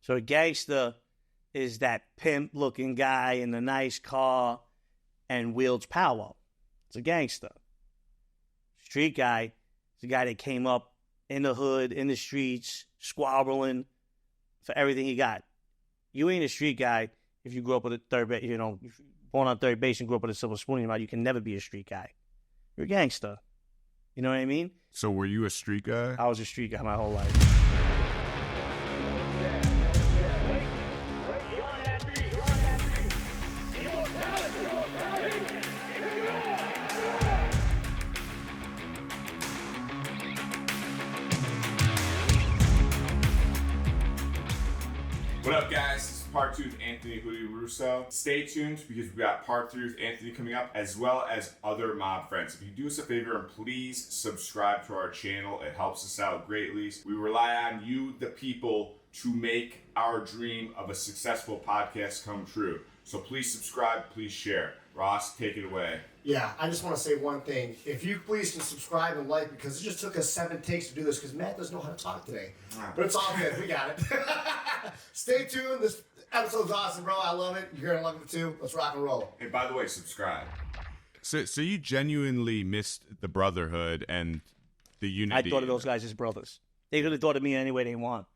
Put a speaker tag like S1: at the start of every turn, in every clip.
S1: So a gangster is that pimp-looking guy in the nice car and wields power. It's a gangster. Street guy is a guy that came up in the hood, in the streets, squabbling for everything he got. You ain't a street guy if you grew up with a third base, you know, born on third base and grew up with a silver spoon in your mouth. You can never be a street guy. You're a gangster. You know what I mean?
S2: So were you a street guy?
S1: I was a street guy my whole life.
S2: What up, guys? This is part 2 with Anthony, Hootie, Russo. Stay tuned because we've got part 3 with Anthony coming up, as well as other mob friends. If you do us a favor and please subscribe to our channel, it helps us out greatly. We rely on you, the people, to make our dream of a successful podcast come true. So please subscribe, please share. Ross, take it away.
S3: Yeah, I just want to say one thing. If you please can subscribe and like, because it just took us 7 takes to do this, because Matt doesn't know how to talk today. But it's all good. We got it. Stay tuned. This episode's awesome, bro. I love it. You're going to love it too. Let's rock and roll.
S2: And by the way, subscribe.
S4: So you genuinely missed the brotherhood and the unity.
S1: I thought of those guys as brothers. They could have thought of me any way they want.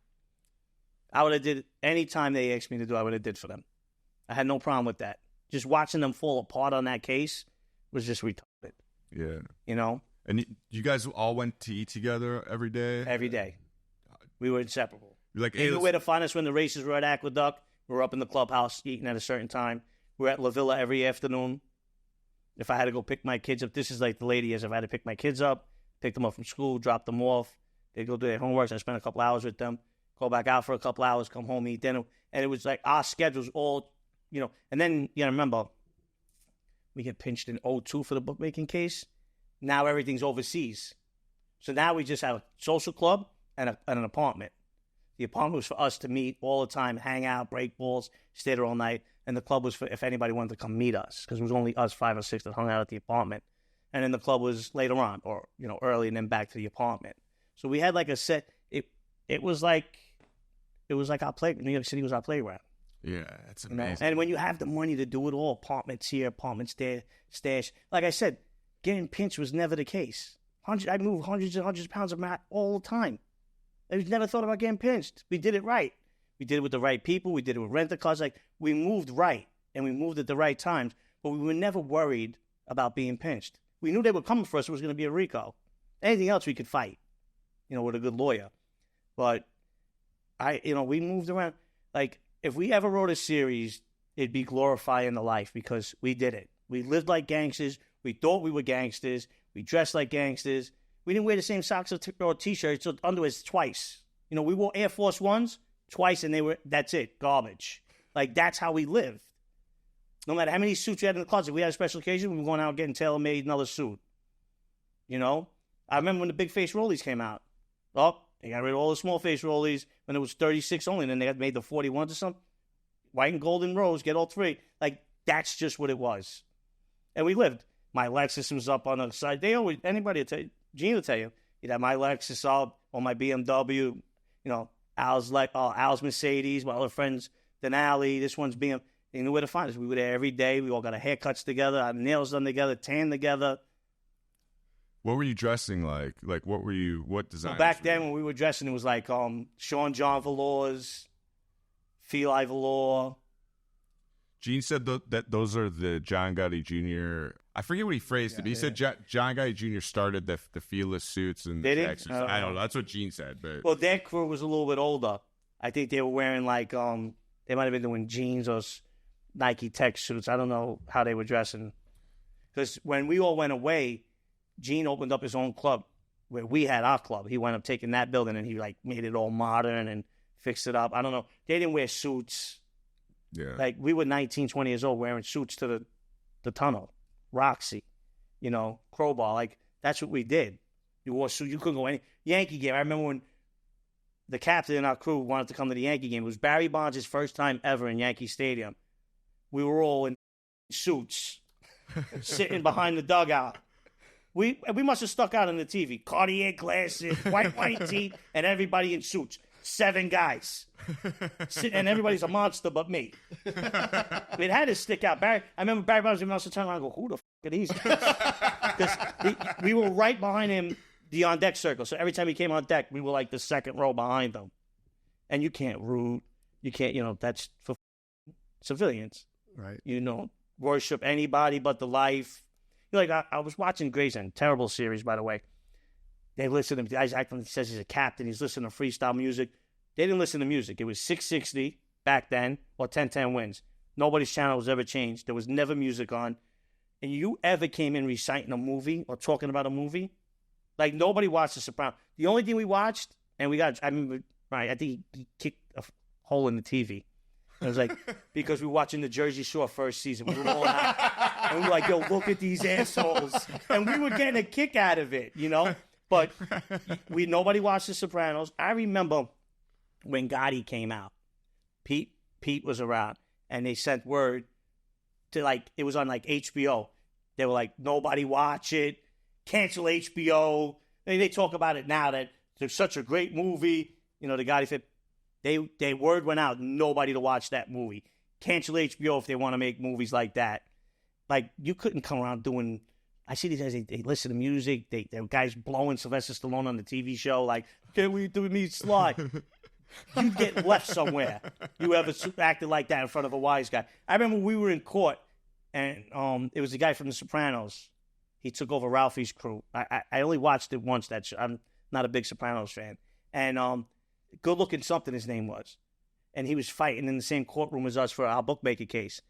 S1: I would have did any time they asked me to do, I would have did for them. I had no problem with that. Just watching them fall apart on that case was just retarded.
S4: Yeah.
S1: You know?
S4: And you guys all went to eat together every day?
S1: Every day. We were inseparable.
S4: You're like,
S1: You
S4: hey,
S1: knew where to find us when the races were at Aqueduct. We were up in the clubhouse eating at a certain time. We were at La Villa every afternoon. If I had to go pick my kids up, this is like the lady is. If I had to pick my kids up, pick them up from school, drop them off, they go do their homework. I spend a couple hours with them, go back out for a couple hours, come home, eat dinner. And it was like our schedules all, you know. And then, you know, remember, we get pinched in 02 for the bookmaking case. Now everything's overseas. So now we just have a social club and an apartment. The apartment was for us to meet all the time, hang out, break balls, stay there all night. And the club was for if anybody wanted to come meet us, because it was only us 5 or 6 that hung out at the apartment. And then the club was later on, or, you know, early, and then back to the apartment. So we had like a set. It was like our playground. New York City was our playground.
S4: yeah, that's amazing.
S1: You know? And when you have the money to do it all, apartments here, apartments there, stash. Like I said, getting pinched was never the case. I moved hundreds and hundreds of pounds of mat all the time. I never thought about getting pinched. We did it right. We did it with the right people. We did it with rent-a-cars. Like, we moved right, and we moved at the right times, but we were never worried about being pinched. We knew they were coming for us. It was going to be a RICO. Anything else we could fight, you know, with a good lawyer. But we moved around. Like, if we ever wrote a series, it'd be glorifying the life, because we did it. We lived like gangsters. We thought we were gangsters. We dressed like gangsters. We didn't wear the same socks or T-shirts or underwears twice. You know, we wore Air Force Ones twice, and that's it, garbage. Like, that's how we lived. No matter how many suits we had in the closet, if we had a special occasion, we were going out getting tailor-made another suit. You know? I remember when the big face rollies came out. Oh, they got rid of all the small face rollies when it was 36 only, and then they had made the 41s or something. White and gold and rose, get all 3. Like, that's just what it was. And we lived. My Lexus was up on the side. Anybody will tell you, Gene will tell you, you'd have my Lexus up, or my BMW, you know, Al's Mercedes, my other friends, Denali, this one's BM. They knew where to find us. We were there every day. We all got our haircuts together, our nails done together, tan together.
S4: What were you dressing like? Like, what design?
S1: So back then, when we were dressing, it was like Sean John Velours, Feli Velour.
S4: Gene said that those are the John Gotti Jr. I forget what he phrased it, but he said John Gotti Jr. started the fearless suits and the Texas. I don't know. That's what Gene said. But
S1: well, their crew was a little bit older. I think they were wearing like they might have been doing jeans or Nike Tech suits. I don't know how they were dressing. Because when we all went away, Gene opened up his own club where we had our club. He wound up taking that building and he like made it all modern and fixed it up. I don't know. They didn't wear suits.
S4: yeah,
S1: Like, we were 19, 20 years old wearing suits to the tunnel. Roxy, you know, Crowbar. Like, that's what we did. You wore suits. You couldn't go any Yankee game. I remember when the captain in our crew wanted to come to the Yankee game. It was Barry Bonds' first time ever in Yankee Stadium. We were all in suits, sitting behind the dugout. We must have stuck out on the TV. Cartier glasses, white teeth, and everybody in suits. 7 guys. And everybody's a monster but me. It had to stick out. I remember Barry Bonds and Nelson Turner, I go, who the f*** are these guys? Because we were right behind him, the on-deck circle. So every time he came on deck, we were like the second row behind him. And you can't root. You can't, that's for civilians.
S3: Right.
S1: You don't worship anybody but the life. Like, I was watching Grey's Anatomy, terrible series, by the way. They listen to him. The guy's acting, he says he's a captain. He's listening to freestyle music. They didn't listen to music. It was 660 back then, or 1010 wins. Nobody's channel was ever changed. There was never music on. And you ever came in reciting a movie or talking about a movie? Like, nobody watched The Sopranos. The only thing we watched, and I remember, right, I think he kicked a hole in the TV. It was like, because we were watching the Jersey Shore first season. We were all out. And we were like, yo, look at these assholes. And we were getting a kick out of it, But nobody watched The Sopranos. I remember when Gotti came out. Pete was around. And they sent word to, it was on, HBO. They were like, nobody watch it. Cancel HBO. They talk about it now that it's such a great movie. The Gotti film. They word went out, nobody to watch that movie. Cancel HBO if they want to make movies like that. Like, you couldn't come around doing... I see these guys, they listen to music. They guys blowing Sylvester Stallone on the TV show. Like, can we do me Sly? You'd get left somewhere. You ever acted like that in front of a wise guy. I remember we were in court, and it was the guy from The Sopranos. He took over Ralphie's crew. I only watched it once, that show. I'm not a big Sopranos fan. And good-looking something his name was. And he was fighting in the same courtroom as us for our bookmaker case.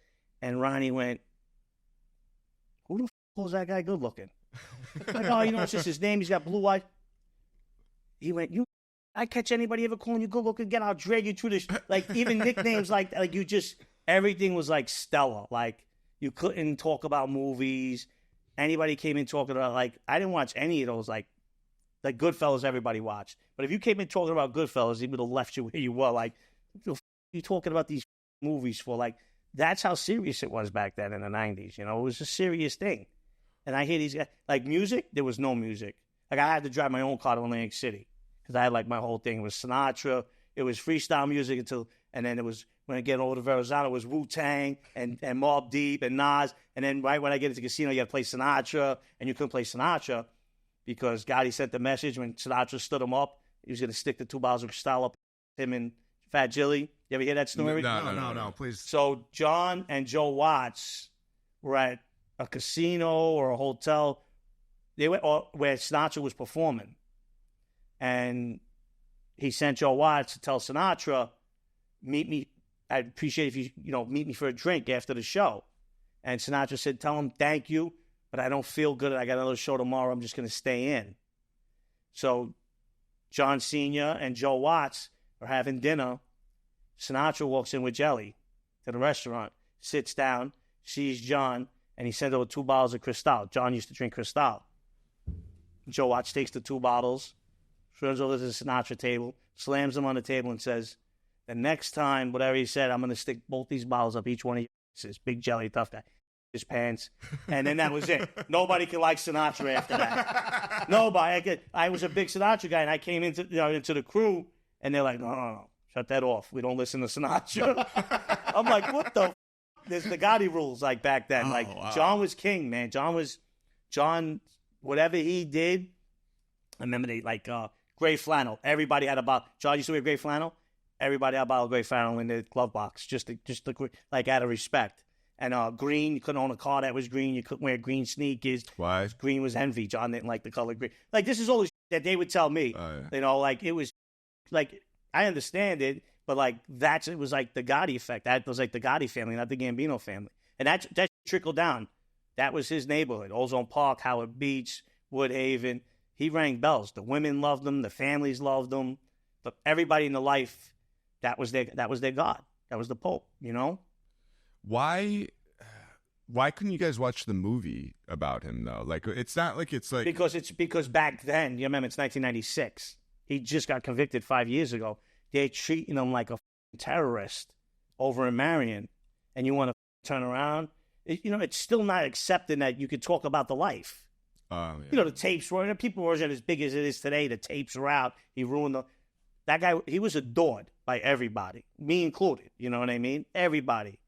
S1: And Ronnie went, who the f*** was that guy good-looking? Like, oh, it's just his name. He's got blue eyes. He went, I catch anybody ever calling you good-looking again, I'll drag you through this. Like, even nicknames like you just, everything was like stellar. Like, you couldn't talk about movies. Anybody came in talking about, I didn't watch any of those, like Goodfellas everybody watched. But if you came in talking about Goodfellas, he would have left you where you were. Like, what the f*** are you talking about these movies for? Like, that's how serious it was back then in the 90s. It was a serious thing. And I hear these guys, music, there was no music. Like, I had to drive my own car to Atlantic City because I had, my whole thing. It was Sinatra. It was freestyle music and then it was, when I get over to Verrazano, it was Wu-Tang and Mobb Deep and Nas. And then right when I get into the casino, you got to play Sinatra, and you couldn't play Sinatra because Gotti sent the message when Sinatra stood him up. He was going to stick the 2 bottles of Cristal up him and Fat Jilly. You ever hear that story?
S3: No, please.
S1: So John and Joe Watts were at a casino or a hotel where Sinatra was performing. And he sent Joe Watts to tell Sinatra, meet me. I'd appreciate if you, meet me for a drink after the show. And Sinatra said, tell him thank you, but I don't feel good. I got another show tomorrow. I'm just going to stay in. So John Sr. and Joe Watts are having dinner. Sinatra walks in with Jelly to the restaurant, sits down, sees John, and he sends over 2 bottles of Cristal. John used to drink Cristal. Joe Watts takes the 2 bottles, turns over to the Sinatra table, slams them on the table and says, the next time, whatever he said, I'm going to stick both these bottles up each one of you. This big Jelly, tough guy. His pants. And then that was it. Nobody could like Sinatra after that. Nobody. I was a big Sinatra guy, and I came into the crew, and they're like, no. Shut that off. We don't listen to Sinatra. I'm like, what the f-? There's the Gotti rules back then. Wow. John was king, man. John, whatever he did, I remember they gray flannel. Everybody had a bottle. John used to wear gray flannel. Everybody had a bottle of gray flannel in their glove box, just out of respect. And green, you couldn't own a car that was green. You couldn't wear green sneakers.
S4: Why?
S1: Green was envy. John didn't like the color green. This is all the that they would tell me.
S4: Oh, yeah.
S1: It was I understand it, but it was the Gotti effect. That was the Gotti family, not the Gambino family. And that trickled down. That was his neighborhood. Ozone Park, Howard Beach, Woodhaven. He rang bells. The women loved him. The families loved him. But everybody in the life, that was their God. That was the Pope,
S4: Why couldn't you guys watch the movie about him though? It's not
S1: because back then, you remember it's 1996. He just got convicted 5 years ago. They're treating him like a terrorist over in Marion, and you want to turn around. It's still not accepting that you could talk about the life.
S4: Yeah.
S1: The tapes were, people weren't as big as it is today. The tapes were out. He ruined That guy, he was adored by everybody, me included. You know what I mean? Everybody.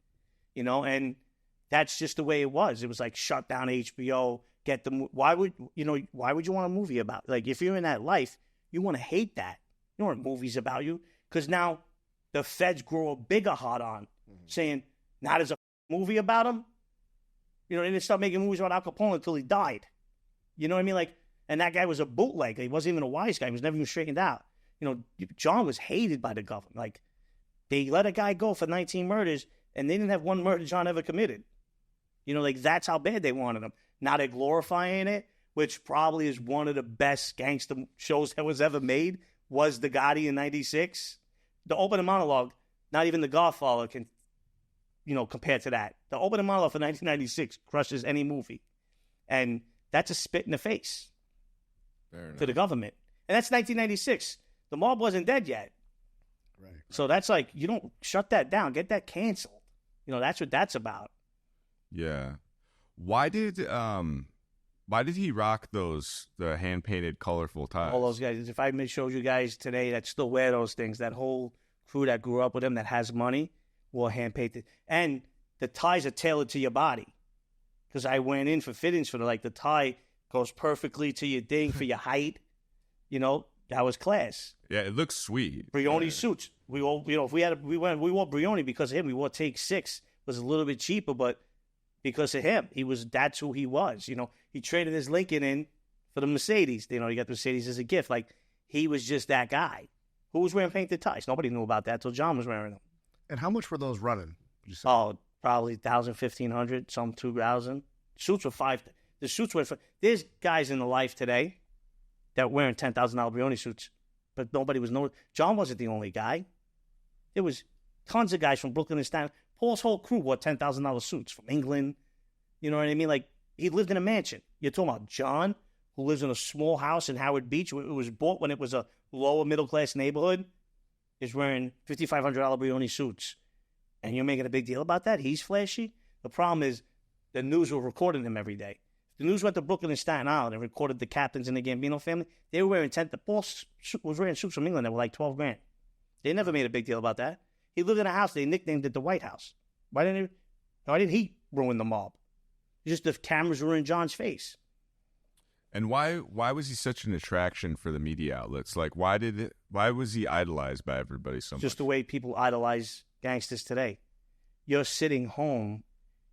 S1: You know, and that's just the way it was. It was like shut down HBO. Why would you want a movie about? Like, if you're in that life, you want to hate that. You don't want movies about you, because now the feds grow a bigger hot on, saying, now there's a movie about him. You know, they didn't start making movies about Al Capone until he died. You know what I mean? Like, and that guy was a bootlegger. He wasn't even a wise guy. He was never even straightened out. You know, John was hated by the government. Like, they let a guy go for 19 murders, and they didn't have one murder John ever committed. You know, like, that's how bad they wanted him. Now they're glorifying it, which probably is one of the best gangster shows that was ever made, was The Gotti in 96. The opening monologue, not even The Godfather can, you know, compare to that. The opening monologue for 1996 crushes any movie. And that's a spit in the face to the government. And that's 1996. The mob wasn't dead yet. Right. So that's like, you don't shut that down. Get that canceled. You know, that's what that's about.
S4: Yeah. Why did he rock the hand painted colorful ties?
S1: All those guys. If I showed you guys today that still wear those things, that whole crew that grew up with him that has money wore hand painted, and the ties are tailored to your body. Because I went in for fittings for the tie goes perfectly to your thing for your height. You know, that was class.
S4: Yeah, it looks sweet.
S1: Brioni suits. We all, you know, if we wore Brioni because of him. We wore Take 6. It was a little bit cheaper, but because of him, that's who he was. You know, he traded his Lincoln in for the Mercedes. You know, he got the Mercedes as a gift. Like, he was just that guy. Who was wearing painted ties? Nobody knew about that until John was wearing them.
S3: And how much were those running?
S1: Oh, probably 1,000, 1,500, some 2,000. Suits were $5,000. The suits were. There's guys in the life today that were wearing $10,000 Brioni suits, but nobody was known. John wasn't the only guy. There was tons of guys from Brooklyn and Staten. Paul's whole crew wore $10,000 suits from England. You know what I mean? Like, he lived in a mansion. You're talking about John, who lives in a small house in Howard Beach. It was bought when it was a lower middle-class neighborhood. Is wearing $5,500 Brioni suits. And you're making a big deal about that? He's flashy? The problem is the news were recording him every day. The news went to Brooklyn and Staten Island and recorded the captains in the Gambino family. They were wearing Paul was wearing suits from England that were like $12,000. They never made a big deal about that. He lived in a house. They nicknamed it the White House. Why didn't he ruin the mob? Just the cameras were in John's face.
S4: And why was he such an attraction for the media outlets? Like, why was he idolized by everybody so much? Just
S1: the way people idolize gangsters today. You're sitting home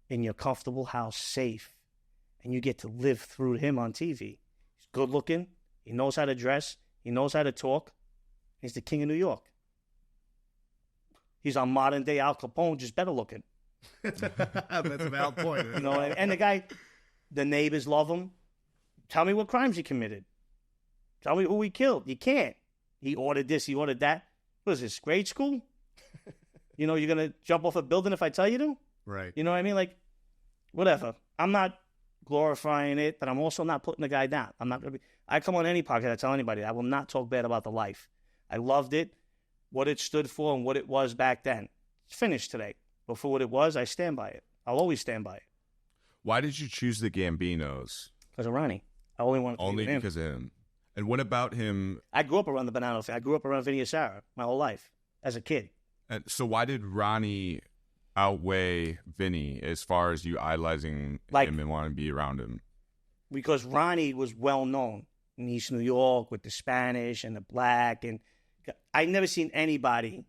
S1: in your comfortable house, safe, and you get to live through him on TV. He's good looking. He knows how to dress. He knows how to talk. He's the king of New York. He's on modern day Al Capone, just better looking.
S3: That's a valid point.
S1: You know, and the guy, the neighbors love him. Tell me what crimes he committed. Tell me who he killed. You can't. He ordered this, he ordered that. What is this, grade school? You know, you're going to jump off a building if I tell you to?
S3: Right.
S1: You know what I mean? Like, whatever. I'm not glorifying it, but I'm also not putting the guy down. I'm not going to be. I come on any podcast, I tell anybody, I will not talk bad about the life. I loved it, what it stood for, and what it was back then. It's finished today. But for what it was, I stand by it. I'll always stand by it.
S4: Why did you choose the Gambinos?
S1: Because of Ronnie. I only wanted to
S4: Only because of him. And what about him?
S1: I grew up around the Banana family. I grew up around Vinny and Sarah my whole life as a kid.
S4: And so why did Ronnie outweigh Vinny as far as you idolizing him and wanting to be around him?
S1: Because Ronnie was well known in East New York with the Spanish and the black. And I'd never seen anybody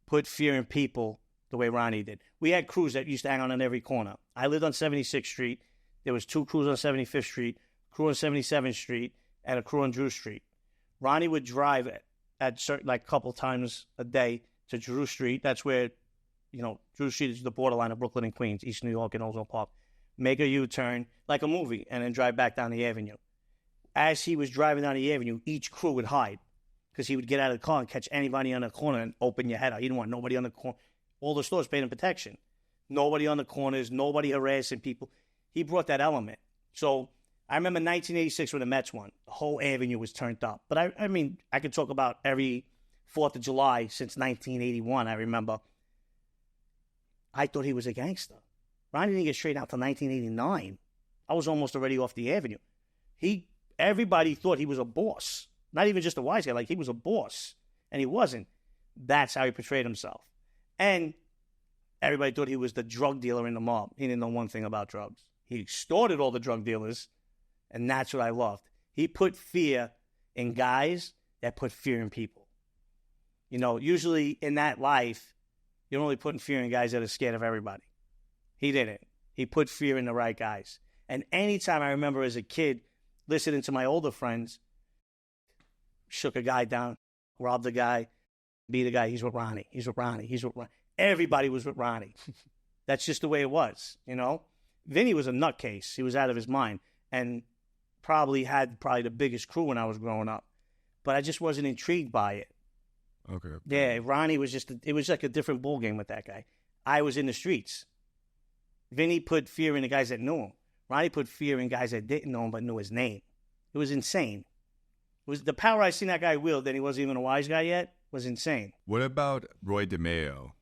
S1: put fear in people the way Ronnie did. We had crews that used to hang out on every corner. I lived on 76th Street. There was 2 crews on 75th Street, a crew on 77th Street, and a crew on Drew Street. Ronnie would drive at certain, like, couple times a day to Drew Street. That's where, you know, Drew Street is the borderline of Brooklyn and Queens, East New York and Ozone Park. Make a U-turn, like a movie, and then drive back down the avenue. As he was driving down the avenue, each crew would hide because he would get out of the car and catch anybody on the corner and open your head out. He didn't want nobody on the corner. All the stores paid him protection. Nobody on the corners, nobody harassing people. He brought that element. So I remember 1986 when the Mets won. The whole avenue was turned up. But I mean, I could talk about every 4th of July since 1981, I remember. I thought he was a gangster. Ronnie didn't get straightened out till 1989. I was almost already off the avenue. Everybody thought he was a boss. Not even just a wise guy. Like, he was a boss, and he wasn't. That's how he portrayed himself. And everybody thought he was the drug dealer in the mob. He didn't know one thing about drugs. He extorted all the drug dealers, and that's what I loved. He put fear in guys that put fear in people. You know, usually in that life, you're only putting fear in guys that are scared of everybody. He didn't. He put fear in the right guys. And anytime I remember as a kid listening to my older friends, shook a guy down, robbed a guy, beat a guy, he's with Ronnie, he's with Ronnie, he's with Ronnie. Everybody was with Ronnie. That's just the way it was, you know? Vinny was a nutcase. He was out of his mind and probably had the biggest crew when I was growing up. But I just wasn't intrigued by it.
S4: Okay.
S1: Yeah, Ronnie was it was like a different ballgame with that guy. I was in the streets. Vinny put fear in the guys that knew him. Ronnie put fear in guys that didn't know him but knew his name. It was insane. It was the power I seen that guy wield, that he wasn't even a wise guy yet, was insane.
S4: What about Roy DeMeo?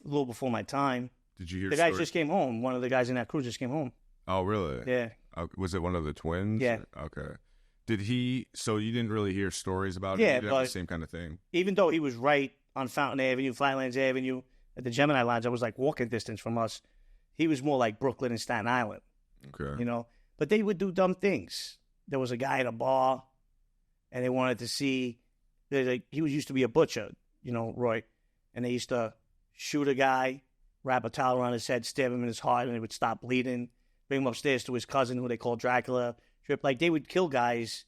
S1: A little before my time.
S4: Did you hear
S1: the guy just came home? One of the guys in that crew just came home.
S4: Oh, really?
S1: Yeah.
S4: Was it one of the twins?
S1: Yeah.
S4: Okay. Did he? So you didn't really hear stories about it?
S1: Yeah,
S4: But the same kind of thing.
S1: Even though he was right on Fountain Avenue, Flatlands Avenue, at the Gemini Lounge, I was like walking distance from us. He was more like Brooklyn and Staten Island.
S4: Okay.
S1: You know, but they would do dumb things. There was a guy at a bar, and they wanted to see. He used to be a butcher, you know, Roy, and they used to shoot a guy, wrap a towel around his head, stab him in his heart, and he would stop bleeding. Bring him upstairs to his cousin, who they called Dracula. Trip, like, they would kill guys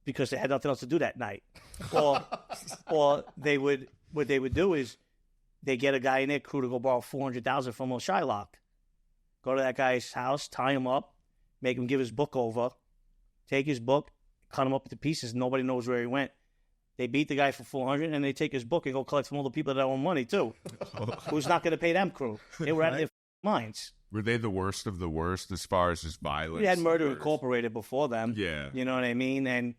S1: because they had nothing else to do that night, or what they would do is they get a guy in their crew to go borrow $400,000 from a Shylock. Go to that guy's house, tie him up, make him give his book over, take his book, cut him up into pieces. Nobody knows where he went. They beat the guy for $400,000, and they take his book and go collect from all the people that owe money too. Who's not going to pay them crew? They were out of their minds.
S4: Were they the worst of the worst as far as just violence?
S1: We had Murder Incorporated before them.
S4: Yeah.
S1: You know what I mean? And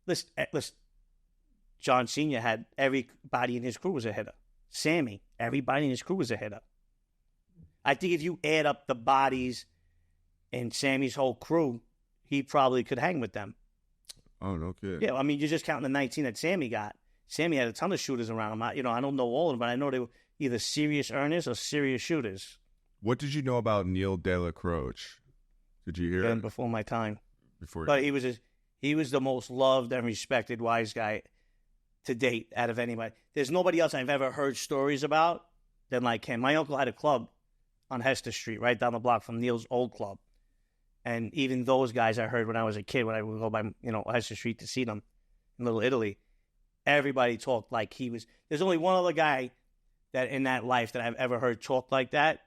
S1: listen, John Sr. had everybody in his crew was a hitter. Sammy, everybody in his crew was a hitter. I think if you add up the bodies in Sammy's whole crew, he probably could hang with them.
S4: Oh, no kidding.
S1: Yeah, I mean, you're just counting the 19 that Sammy got. Sammy had a ton of shooters around him. I don't know all of them, but I know they were either serious earners or serious shooters.
S4: What did you know about Neil De La Croce? Did you hear
S1: Again,
S4: it?
S1: before my time.
S4: But
S1: he was the most loved and respected wise guy to date out of anybody. There's nobody else I've ever heard stories about than like him. My uncle had a club on Hester Street, right down the block from Neil's old club. And even those guys I heard when I was a kid, when I would go by, Hester Street to see them in Little Italy, everybody talked like he was. There's only one other guy that in that life that I've ever heard talk like that,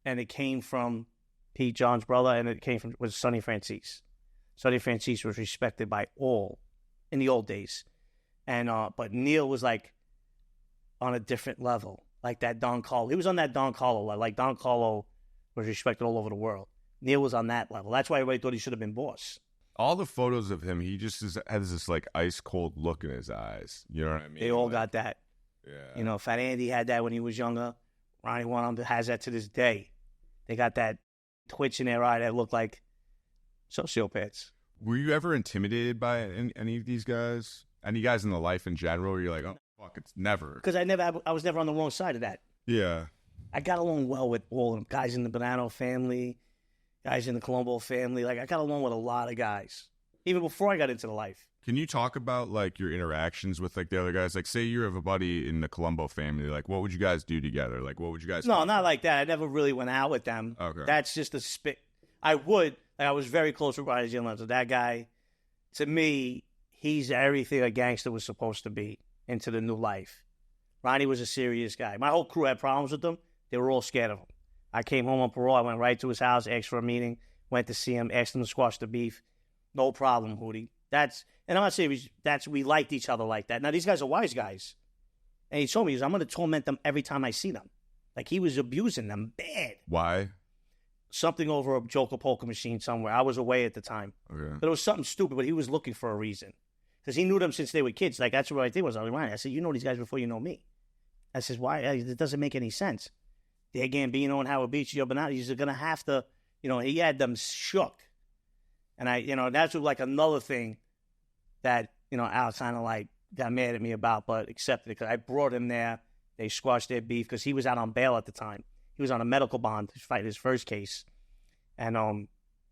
S1: and it came from Pete John's brother, and it was Sonny Francis. Sonny Francis was respected by all in the old days, and but Neil was like on a different level, like that Don Carlo. He was on that Don Carlo level. Like Don Carlo was respected all over the world. Neil was on that level. That's why everybody thought he should have been boss.
S4: All the photos of him, he just has this like ice cold look in his eyes. You know what I mean?
S1: They all got that.
S4: Yeah.
S1: Fat Andy had that when he was younger. Ronnie One has that to this day. They got that twitch in their eye that looked like sociopaths.
S4: Were you ever intimidated by any of these guys? Any guys in the life in general? Where you're like, oh fuck, it's never.
S1: Because I was never on the wrong side of that.
S4: Yeah.
S1: I got along well with all of them. Guys in the Bonanno family, guys in the Colombo family. Like, I got along with a lot of guys, even before I got into the life.
S4: Can you talk about, like, your interactions with, like, the other guys? Like, say you have a buddy in the Colombo family. Like, what would you guys do together? Like, what would you guys...
S1: No, not like that. I never really went out with them.
S4: Okay.
S1: That's just a spit. I would. Like, I was very close with Ronnie Gianlenzo. That guy, to me, he's everything a gangster was supposed to be into the new life. Ronnie was a serious guy. My whole crew had problems with him. They were all scared of him. I came home on parole. I went right to his house, asked for a meeting, went to see him, asked him to squash the beef. No problem, Hootie. And I'm not saying we liked each other like that. Now, these guys are wise guys. And he told me, I'm going to torment them every time I see them. Like, he was abusing them bad.
S4: Why?
S1: Something over a Joker poker machine somewhere. I was away at the time.
S4: Okay.
S1: But it was something stupid, but he was looking for a reason. Because he knew them since they were kids. Like, that's what I think was. I was like, I said, you know these guys before you know me. I says, why? It doesn't make any sense. They're Gambino and Howard Beach, you're going to have to, he had them shook. And that's what, like, another thing that, Al kind of like got mad at me about, but accepted it because I brought him there. They squashed their beef because he was out on bail at the time. He was on a medical bond to fight his first case. And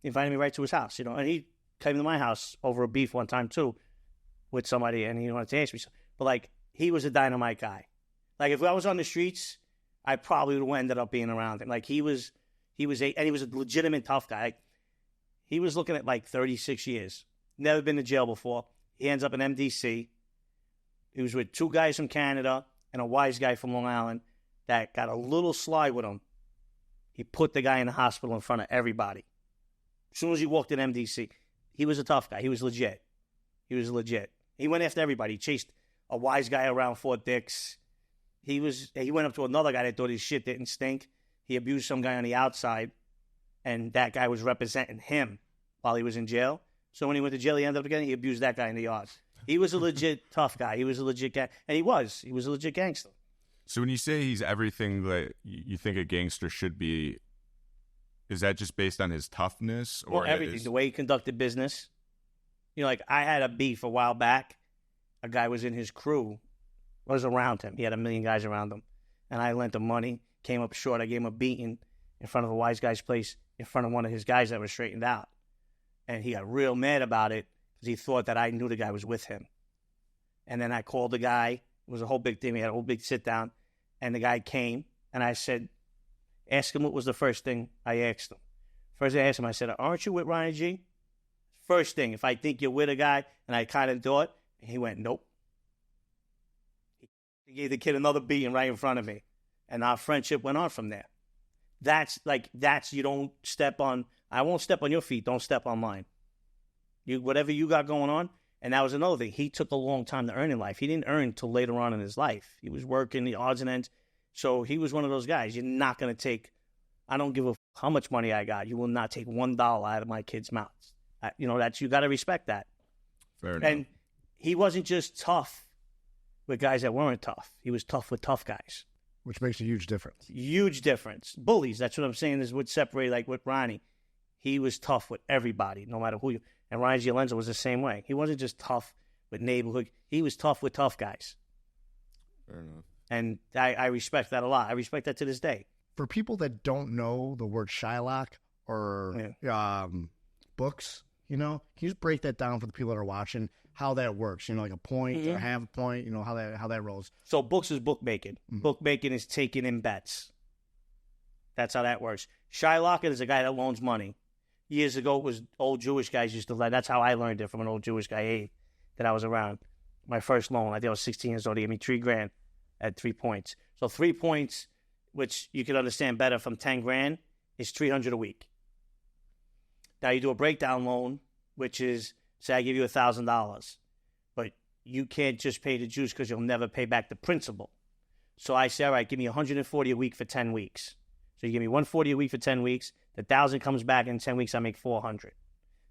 S1: he invited me right to his house, and he came to my house over a beef one time too with somebody, and he wanted to ask me. But, like, he was a dynamite guy. Like, if I was on the streets, I probably would have ended up being around him. Like, he was a legitimate tough guy. Like, he was looking at, like, 36 years. Never been to jail before. He ends up in MDC. He was with 2 guys from Canada and a wise guy from Long Island that got a little sly with him. He put the guy in the hospital in front of everybody. As soon as he walked in MDC, he was a tough guy. He was legit. He went after everybody. He chased a wise guy around Fort Dix. He went up to another guy that thought his shit didn't stink. He abused some guy on the outside, and that guy was representing him while he was in jail. So when he went to jail, he ended up he abused that guy in the yard. He was a legit tough guy. He was a legit guy, and he was a legit gangster.
S4: So when you say he's everything that you think a gangster should be, is that just based on his toughness? Or
S1: everything. The way he conducted business. Like, I had a beef a while back. A guy was in his crew, was around him. He had 1 million guys around him. And I lent him money, came up short. I gave him a beating in front of a wise guy's place, in front of one of his guys that was straightened out. And he got real mad about it because he thought that I knew the guy was with him. And then I called the guy. It was a whole big thing. We had a whole big sit down. And the guy came, and I said, ask him what was the first thing I asked him. First thing I asked him, I said, aren't you with Ryan G? First thing, if I think you're with a guy, and I kind of thought, and he went, nope. He gave the kid another beating right in front of me. And our friendship went on from there. That's you don't step on, I won't step on your feet, don't step on mine. Whatever you got going on. And that was another thing. He took a long time to earn in life. He didn't earn till later on in his life. He was working the odds and ends. So he was one of those guys. You're not going to take, I don't give a how much money I got. You will not take $1 out of my kids' mouths. You got to respect that.
S4: Fair enough.
S1: And he wasn't just tough with guys that weren't tough. He was tough with tough guys.
S3: Which makes a huge difference.
S1: Huge difference. Bullies, that's what I'm saying, is what separated, like with Ronnie. He was tough with everybody, no matter who you. And Ryan Giolenzo was the same way. He wasn't just tough with neighborhood. He was tough with tough guys.
S4: Fair enough.
S1: And I respect that a lot. I respect that to this day.
S3: For people that don't know the word Shylock or books, can you just break that down for the people that are watching, how that works? Like a point or half a point, how that rolls.
S1: So books is bookmaking. Mm-hmm. Bookmaking is taking in bets. That's how that works. Shylock is a guy that loans money. Years ago, it was old Jewish guys used to lend. That's how I learned it, from an old Jewish guy, Abe, that I was around. My first loan, I think I was 16 years old. He gave me $3,000 at 3 points. So 3 points, which you can understand better from 10 grand, is $300 a week. Now you do a breakdown loan, which is, say I give you $1,000, but you can't just pay the Jews because you'll never pay back the principal. So I say, all right, give me $140 a week for 10 weeks. So you give me $140 a week for 10 weeks. The 1,000 comes back in 10 weeks. I make $400.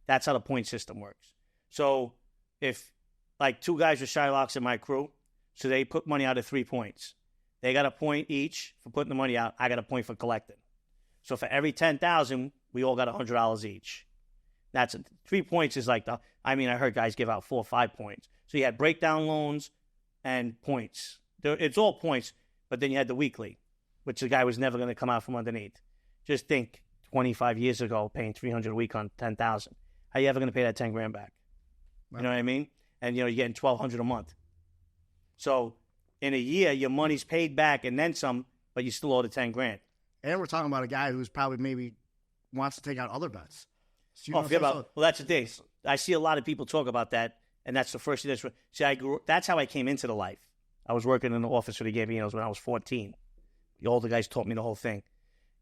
S1: That's how the point system works. So if, like, 2 guys with Shylocks in my crew, so they put money out at 3 points. They got a point each for putting the money out. I got a point for collecting. So for every 10,000, we all got $100 each. That's 3 points is like I heard guys give out 4 or 5 points. So you had breakdown loans and points. It's all points, but then you had the weekly, which the guy was never going to come out from underneath. Just think, 25 years ago, paying $300 a week on 10,000. How you ever going to pay that 10 grand back? Right. You know what I mean? And you're getting $1,200 a month. So in a year, your money's paid back and then some, but you still owe the 10 grand.
S3: And we're talking about a guy who's probably maybe wants to take out other bets. So
S1: well, that's the thing. I see a lot of people talk about that, and that's the first thing. That's how I came into the life. I was working in the office for the Gambinos when I was 14. The older guys taught me the whole thing.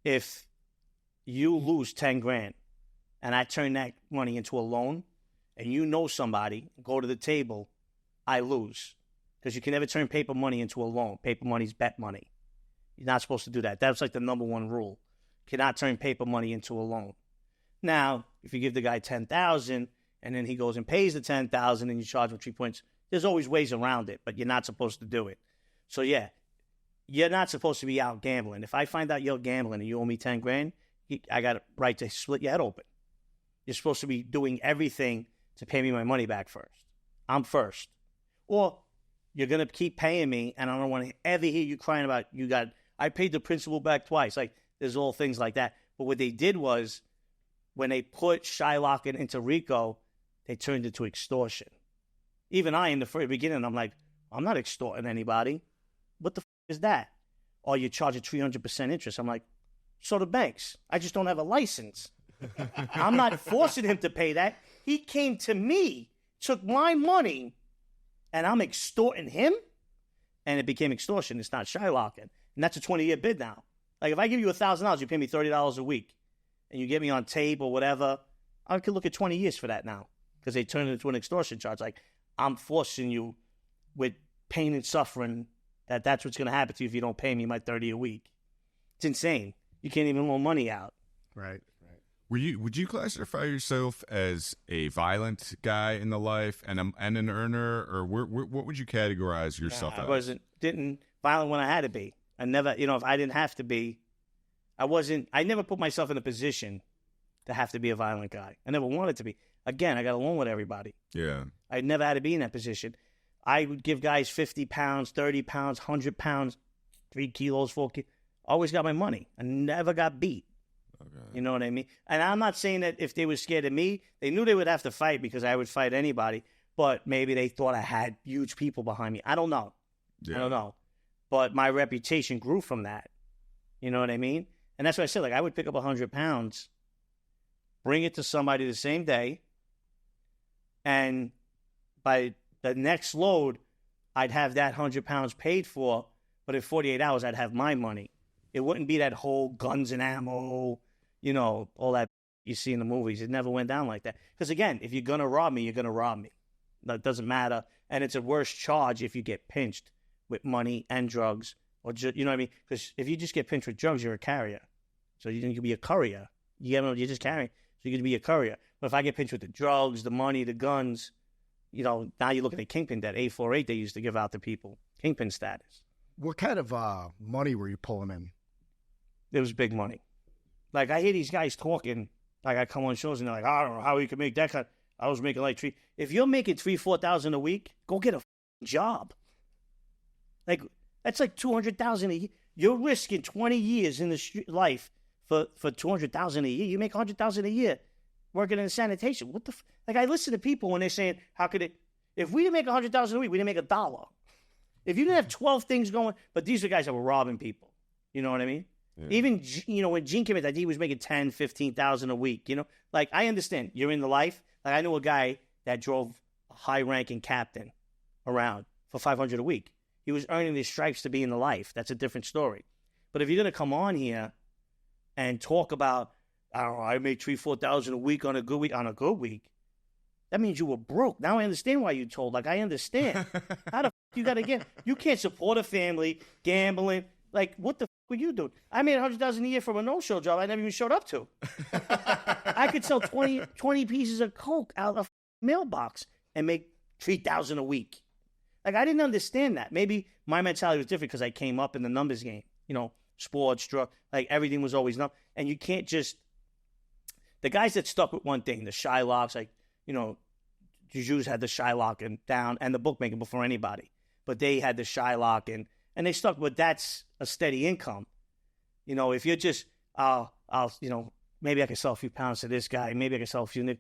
S1: If you lose 10 grand and I turn that money into a loan and you know somebody, go to the table, I lose. Because you can never turn paper money into a loan. Paper money's bet money. You're not supposed to do that. That's like the number one rule. You cannot turn paper money into a loan. Now, if you give the guy $10,000 and then he goes and pays the $10,000 and you charge him 3 points, there's always ways around it, but you're not supposed to do it. So yeah, you're not supposed to be out gambling. If I find out you're gambling and you owe me 10 grand, I got a right to split your head open. You're supposed to be doing everything to pay me my money back first. I'm first. Or you're going to keep paying me, and I don't want to ever hear you crying about I paid the principal back twice. Like, there's all things like that. But what they did was, when they put Shylocking into RICO, they turned it to extortion. Even I, in the very beginning, I'm like, I'm not extorting anybody. What the is that? Oh, you're charging 300% interest. I'm like, so the banks. I just don't have a license. I'm not forcing him to pay that. He came to me, took my money, and I'm extorting him? And it became extortion. It's not Shylocking. And that's a 20-year bid now. Like, if I give you $1,000, you pay me $30 a week, and you get me on tape or whatever, I could look at 20 years for that now, because they turned it into an extortion charge. Like, I'm forcing you with pain and suffering that's what's going to happen to you if you don't pay me my $30 a week. It's insane. You can't even loan money out.
S3: Right.
S4: Would you classify yourself as a violent guy in the life and an earner, or what would you categorize yourself as?
S1: I didn't violent when I had to be. I never, if I didn't have to be, I never put myself in a position to have to be a violent guy. I never wanted to be. Again, I got along with everybody.
S4: Yeah.
S1: I never had to be in that position. I would give guys 50 pounds, 30 pounds, 100 pounds, 3 kilos, 4 kilos. Always got my money. I never got beat. Okay. You know what I mean? And I'm not saying that if they were scared of me, they knew they would have to fight because I would fight anybody, but maybe they thought I had huge people behind me. I don't know. Yeah. I don't know. But my reputation grew from that. You know what I mean? And that's what I said. Like, I would pick up 100 pounds, bring it to somebody the same day, and by the next load, I'd have that 100 pounds paid for, but in 48 hours, I'd have my money. It wouldn't be that whole guns and ammo, all that you see in the movies. It never went down like that. Because, again, if you're going to rob me, you're going to rob me. That doesn't matter. And it's a worse charge if you get pinched with money and drugs. Or you know what I mean? Because if you just get pinched with drugs, you're a carrier. So you can be a courier. You're just carrying. So you can be a courier. But if I get pinched with the drugs, the money, the guns, now you're looking at Kingpin debt, 848 they used to give out to people. Kingpin status.
S3: What kind of money were you pulling in?
S1: It was big money. Like, I hear these guys talking, like, I come on shows and they're like, I don't know how you can make that kind. I was making like if you're making $3,000-$4,000 a week, go get a job. Like, that's like $200,000 a year. You're risking 20 years in the street life for $200,000 a year. You make $100,000 a year working in sanitation. What the like, I listen to people when they're saying, how could it? If we didn't make $100,000 a week, we didn't make $1. If you didn't have 12 things going, but these are guys that were robbing people. You know what I mean? Yeah. Even, when Gene came in, I think he was making $10,000, $15,000 a week. Like, I understand you're in the life. Like, I knew a guy that drove a high-ranking captain around for $500 a week. He was earning these stripes to be in the life. That's a different story. But if you're going to come on here and talk about, I don't know, I made $3,000-$4,000 a week on a good week, that means you were broke. Now I understand why you told. Like, I understand. How the you got to get? You can't support a family, gambling. Like, what the were you doing? I made $100,000 a year from a no-show job I never even showed up to. I could sell 20 pieces of Coke out of a mailbox and make $3,000 a week. Like, I didn't understand that. Maybe my mentality was different because I came up in the numbers game. Sports, drug, like, everything was always numbers. And you can't just... The guys that stuck with one thing, the Shylocks, like, the Jews had the Shylocking down and the bookmaking before anybody. But they had the Shylocking, and they stuck with that's a steady income. If you're just, maybe I can sell a few pounds to this guy, maybe I can sell a few.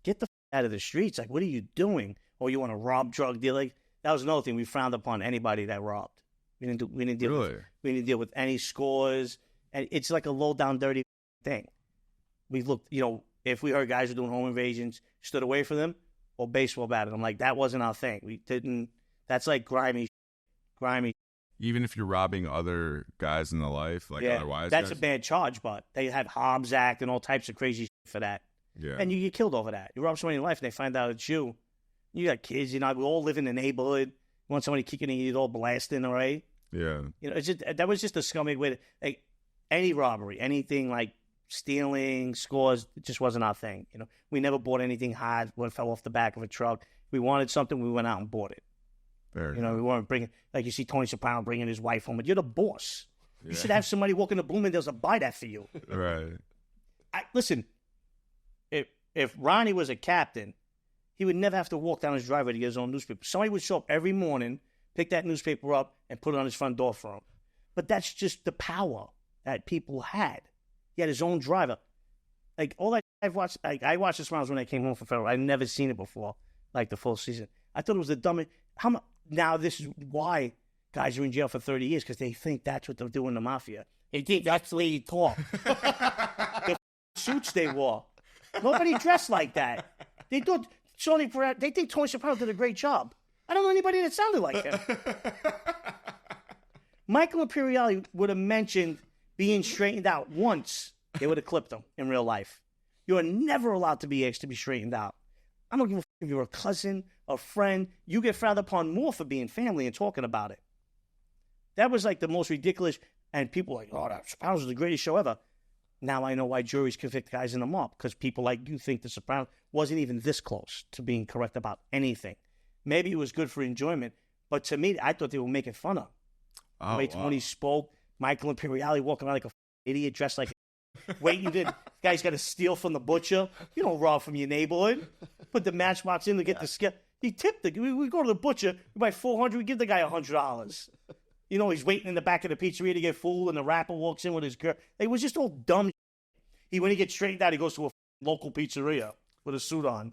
S1: Get the out of the streets. Like, what are you doing? Or you want to rob drug dealer? Like, that was another thing. We frowned upon anybody that robbed. We didn't deal with any scores. And it's like a low down, dirty thing. We looked, if we heard guys were doing home invasions, stood away from them, or baseball batted them. Like, that wasn't our thing. We didn't. That's like grimy.
S4: Even if you're robbing other guys in the life, like otherwise,
S1: that's a bad charge. But they have Hobbs Act and all types of crazy shit for that. Yeah, and you get killed over that. You rob somebody in life, and they find out it's you. You got kids. We all live in the neighborhood. You want somebody kicking in, you all blasting, all right? Yeah. It's just that was just a scumbag way to, like, any robbery, anything like stealing, scores, it just wasn't our thing. We never bought anything hard when it fell off the back of a truck. If we wanted something, we went out and bought it. Fair enough. We weren't bringing, like you see Tony Soprano bringing his wife home, but you're the boss. Yeah. You should have somebody walk into Bloomingdale's to buy that for you. Right. Listen, if Ronnie was a captain, he would never have to walk down his driveway to get his own newspaper. Somebody would show up every morning, pick that newspaper up, and put it on his front door for him. But that's just the power that people had. He had his own driver. Like, all that I've watched, I watched The Sopranos when I came home from federal. I'd never seen it before, like the full season. I thought it was the dumbest. Now this is why guys are in jail for 30 years, because they think that's what they're doing in the Mafia. They think that's the way you talk. The suits they wore. Nobody dressed like that. They think Tony Soprano did a great job. I don't know anybody that sounded like him. Michael Imperiale would have mentioned being straightened out once. They would have clipped him in real life. You are never allowed to be asked to be straightened out. I don't give a f*** if you're a cousin, a friend. You get frowned upon more for being family and talking about it. That was like the most ridiculous. And people were like, oh, that Sopranos is the greatest show ever. Now I know why juries convict guys in the mob, because people like you think The Sopranos wasn't even this close to being correct about anything. Maybe it was good for enjoyment, but to me, I thought they were making fun of him.
S4: Oh,
S1: Wait, when he spoke, Michael Imperiale walking around like a idiot, dressed like a wait, you did. Guy's got to steal from the butcher. You don't rob from your neighborhood. Put the matchbox in to get the skill. He tipped the. We go to the butcher. We buy $400. We give the guy $100. You know, he's waiting in the back of the pizzeria to get food, and the rapper walks in with his girl. It was just all dumb. When he gets straightened out, he goes to a local pizzeria with a suit on.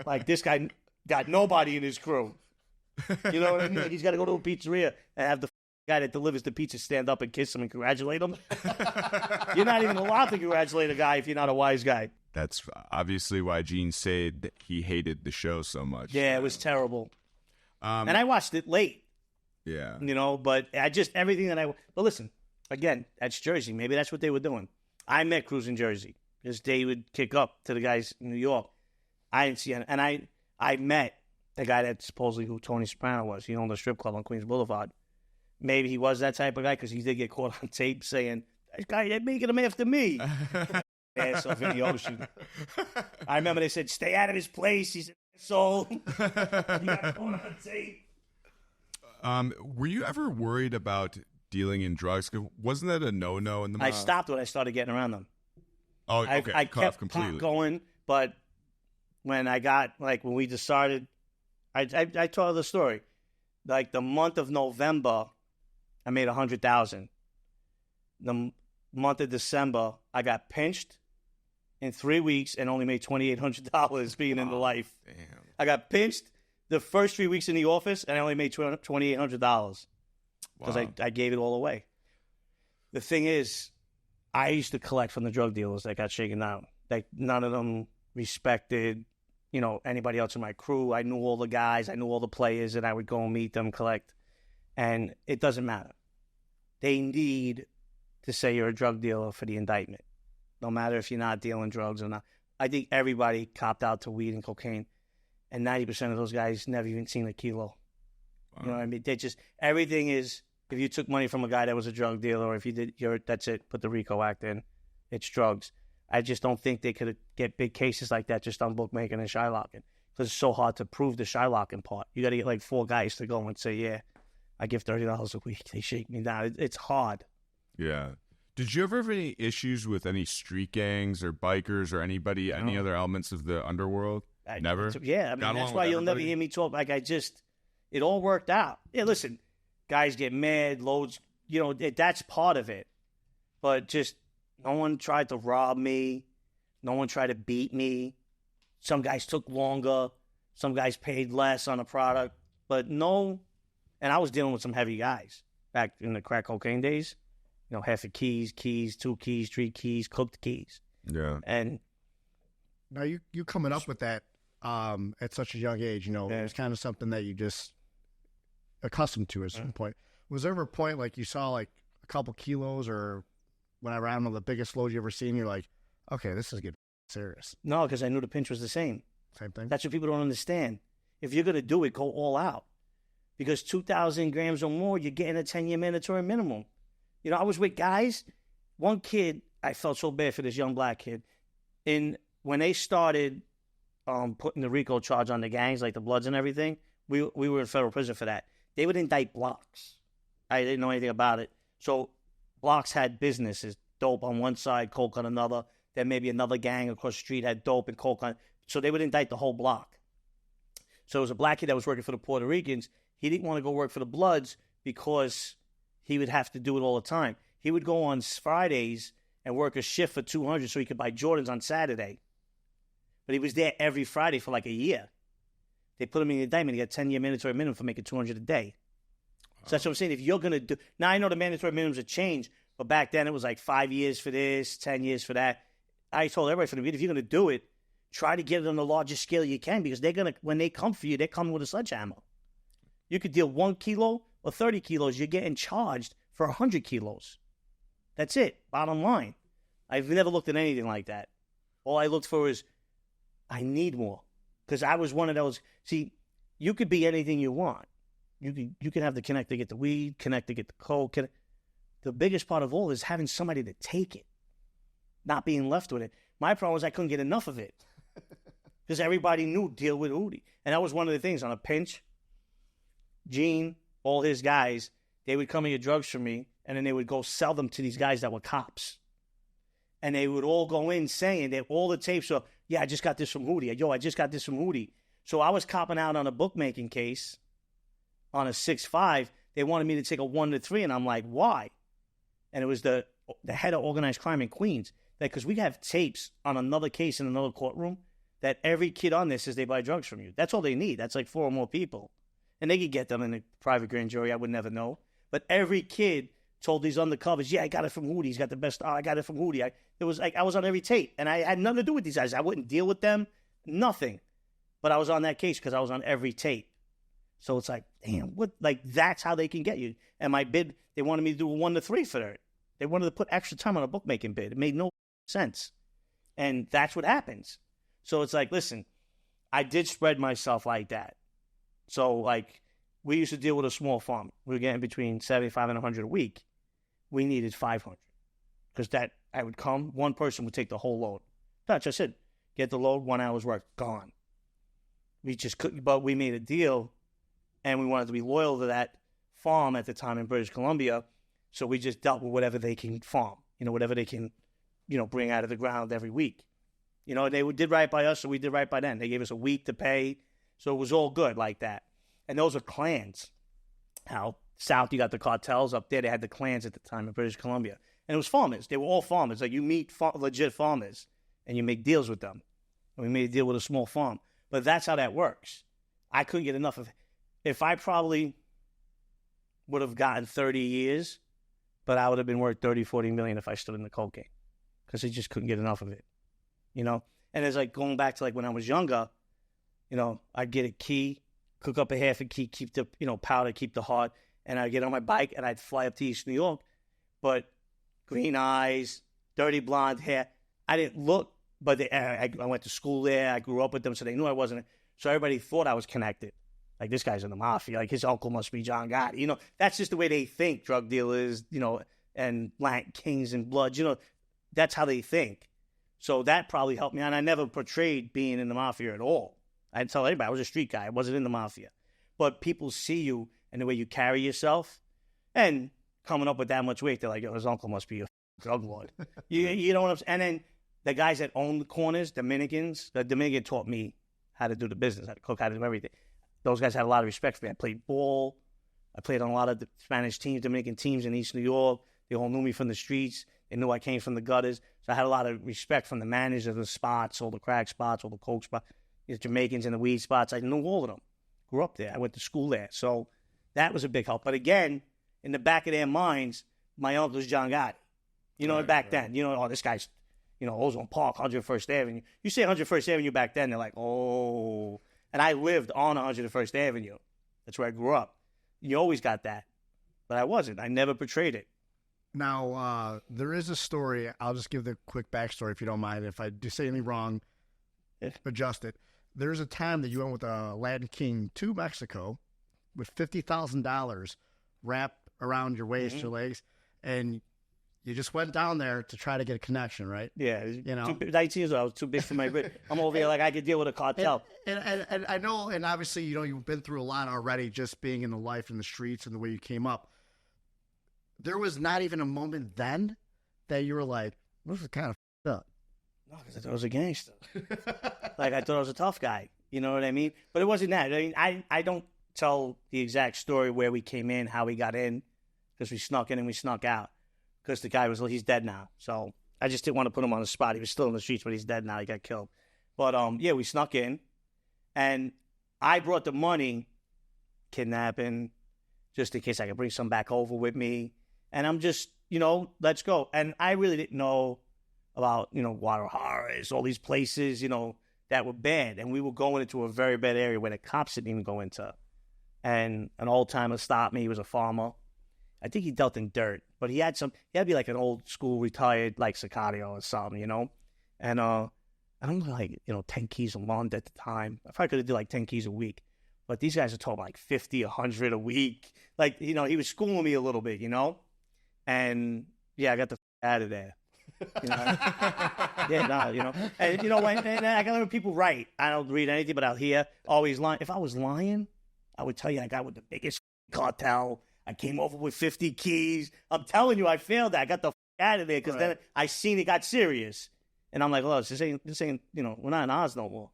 S1: Like, this guy got nobody in his crew. You know what I mean? Like, he's got to go to a pizzeria and have the guy that delivers the pizza stand up and kiss him and congratulate him. You're not even allowed to congratulate a guy if you're not a wise guy.
S4: That's obviously why Gene said he hated the show so much.
S1: Yeah, it was terrible. And I watched it late.
S4: Yeah.
S1: You know, but everything that but listen, again, that's Jersey. Maybe that's what they were doing. I met Cruz in Jersey because they would kick up to the guys in New York. I didn't see it. And I met the guy that supposedly who Tony Soprano was. He owned a strip club on Queens Boulevard. Maybe he was that type of guy because he did get caught on tape saying, "This guy, they're making him after me." Ass off in the ocean. I remember they said, "Stay out of his place. He's an asshole." He got caught on tape.
S4: Were you ever worried about dealing in drugs? Wasn't that a no-no in the mob?
S1: I stopped when I started getting around them.
S4: Oh, okay.
S1: I kept completely going, but when we decided, I told the story. Like the month of November, I made $100,000. The month of December, I got pinched in 3 weeks and only made $2,800 being in the life.
S4: Damn.
S1: I got pinched the first 3 weeks in the office, and I only made $2,800 because I gave it all away. The thing is, I used to collect from the drug dealers that got shaken down. Like, none of them respected, anybody else in my crew. I knew all the guys. I knew all the players, and I would go and meet them, collect. And it doesn't matter. They need to say you're a drug dealer for the indictment, no matter if you're not dealing drugs or not. I think everybody copped out to weed and cocaine. And 90% of those guys never even seen a kilo. Wow. You know what I mean? They just, everything is, if you took money from a guy that was a drug dealer, or if you did, that's it, put the RICO Act in, it's drugs. I just don't think they could get big cases like that just on bookmaking and shylocking. Because it's so hard to prove the shylocking part. You got to get like 4 guys to go and say, yeah, I give $30 a week. They shake me down. It's hard.
S4: Yeah. Did you ever have any issues with any street gangs or bikers or anybody, any other elements of the underworld? Never?
S1: Yeah, I mean, that's why you'll never hear me talk. Like, it all worked out. Yeah, listen, guys get mad, loads, that's part of it. But just, no one tried to rob me. No one tried to beat me. Some guys took longer. Some guys paid less on a product. But no, and I was dealing with some heavy guys back in the crack cocaine days. Half of keys, 2 keys, 3 keys, cooked keys.
S4: Yeah.
S1: And
S3: now you coming up with that at such a young age, it was kind of something that you just accustomed to at a certain point. Was there ever a point like you saw like a couple kilos or whenever, I don't know, the biggest load you ever seen, you're like, okay, this is getting serious?
S1: No, because I knew the pinch was the same.
S3: Same thing?
S1: That's what people don't understand. If you're going to do it, go all out. Because 2,000 grams or more, you're getting a 10-year mandatory minimum. I was with guys. One kid, I felt so bad for this young black kid. When they started putting the RICO charge on the gangs, like the Bloods and everything, we were in federal prison for that. They would indict blocks. I didn't know anything about it. So blocks had businesses, dope on one side, coke on another. Then maybe another gang across the street had dope and coke on. So they would indict the whole block. So it was a black kid that was working for the Puerto Ricans. He didn't want to go work for the Bloods because he would have to do it all the time. He would go on Fridays and work a shift for $200 so he could buy Jordans on Saturday. But he was there every Friday for like a year. They put him in the indictment. He got 10-year mandatory minimum for making $200 a day. So that's what I'm saying. If you're going to do... Now, I know the mandatory minimums have changed, but back then it was like 5 years for this, 10 years for that. I told everybody from the beginning, if you're going to do it, try to get it on the largest scale you can, because they're going to, when they come for you, they're coming with a sledgehammer. You could deal 1 kilo or 30 kilos. You're getting charged for 100 kilos. That's it. Bottom line. I've never looked at anything like that. All I looked for is, I need more. Because I was one of those, see, you could be anything you want. You can have the connect to get the weed, connect to get the coke. The biggest part of all is having somebody to take it, not being left with it. My problem was I couldn't get enough of it. Because everybody knew, deal with Hootie. And that was one of the things. On a pinch, Gene, all his guys, they would come and get drugs from me, and then they would go sell them to these guys that were cops. And they would all go in saying that all the tapes were, yeah, I just got this from Hootie. Yo, I just got this from Hootie. So I was copping out on a bookmaking case on a 6-5. They wanted me to take a 1-3, and I'm like, why? And it was the head of organized crime in Queens. Because we have tapes on another case in another courtroom that every kid on this says they buy drugs from you. That's all they need. That's like 4 or more people. And they could get them in a private grand jury. I would never know. But every kid told these undercovers, yeah, I got it from Hootie. He's got the best. Oh, I got it from Hootie. I was on every tape. And I had nothing to do with these guys. I wouldn't deal with them. Nothing. But I was on that case because I was on every tape. So it's like, damn, what? Like, that's how they can get you. And my bid, they wanted me to do a 1-3 for it. They wanted to put extra time on a bookmaking bid. It made no sense. And that's what happens. So it's like, listen, I did spread myself like that. So, like, we used to deal with a small farm. We were getting between 75 and 100 a week. We needed 500. Because that, I would come, one person would take the whole load. That's just it. Get the load, 1 hour's work, gone. We just couldn't, but we made a deal, and we wanted to be loyal to that farm at the time in British Columbia. So we just dealt with whatever they can farm, whatever they can, bring out of the ground every week. They did right by us, so we did right by them. They gave us a week to pay, so it was all good like that. And those are clans. How south you got the cartels, up there they had the clans at the time in British Columbia. And it was farmers. They were all farmers. Like, you meet legit farmers, and you make deals with them. And we made a deal with a small farm. But that's how that works. I couldn't get enough of it. If I probably would have gotten 30 years, but I would have been worth 30, 40 million if I stood in the cocaine. Because I just couldn't get enough of it. And it's like going back to like when I was younger, I'd get a key, cook up a half a key, keep the, powder, keep the heart, and I'd get on my bike and I'd fly up to East New York. But green eyes, dirty blonde hair, I didn't look, but I went to school there, I grew up with them, so they knew I wasn't. So everybody thought I was connected. Like, this guy's in the Mafia, like his uncle must be John Gotti. That's just the way they think, drug dealers, and kings and blood, that's how they think. So that probably helped me. And I never portrayed being in the Mafia at all. I'd tell everybody I was a street guy. I wasn't in the Mafia. But people see you and the way you carry yourself. And coming up with that much weight, they're like, yo, his uncle must be a drug lord. you know what I'm saying? And then the guys that own the corners, Dominicans, the Dominican taught me how to do the business, how to cook, how to do everything. Those guys had a lot of respect for me. I played ball. I played on a lot of the Spanish teams, Dominican teams in East New York. They all knew me from the streets. They knew I came from the gutters. So I had a lot of respect from the managers of the spots, all the crack spots, all the coke spots, the Jamaicans and the weed spots. I knew all of them. Grew up there. I went to school there. So that was a big help. But again, in the back of their minds, my uncle's John Gotti. Back then. This guy's, Ozone Park, 101st Avenue. You say 101st Avenue back then, they're like, oh. And I lived on 101st Avenue. That's where I grew up. You always got that. But I wasn't. I never portrayed it.
S3: Now, there is a story. I'll just give the quick backstory if you don't mind. If I do say anything wrong, adjust it. There's a time that you went with a Latin King to Mexico with $50,000 wrapped around your waist, your legs, and you just went down there to try to get a connection, right?
S1: Yeah. 19 years old, I was too big for my grip. I'm over here like I could deal with a cartel.
S3: And I know, and obviously, you've been through a lot already just being in the life in the streets and the way you came up. There was not even a moment then that you were like, this is kind of up.
S1: No, because I thought I was a gangster. Like, I thought I was a tough guy. You know what I mean? But it wasn't that. I mean, I don't tell the exact story where we came in, how we got in, because we snuck in and we snuck out. Because the guy he's dead now. So I just didn't want to put him on the spot. He was still in the streets, but he's dead now. He got killed. But, yeah, we snuck in. And I brought the money, kidnapping, just in case I could bring some back over with me. And I'm just, let's go. And I really didn't know about, wirh, all these places, that were bad. And we were going into a very bad area where the cops didn't even go into. And an old-timer stopped me. He was a farmer. I think he dealt in dirt. But he had to be like an old school retired, like Sicario or something, And I don't know, like, 10 keys a month at the time. I probably could have did like 10 keys a week. But these guys are talking like 50, 100 a week. Like, he was schooling me a little bit, And, yeah, I got the out of there. Yeah, no, and and I got to let people write. I don't read anything, but I'll hear always lying. If I was lying, I would tell you I got with the biggest cartel. I came over with 50 keys. I'm telling you, I failed that. I got the out of there because then I seen it got serious, and I'm like, oh, this ain't, we're not in Oz no more.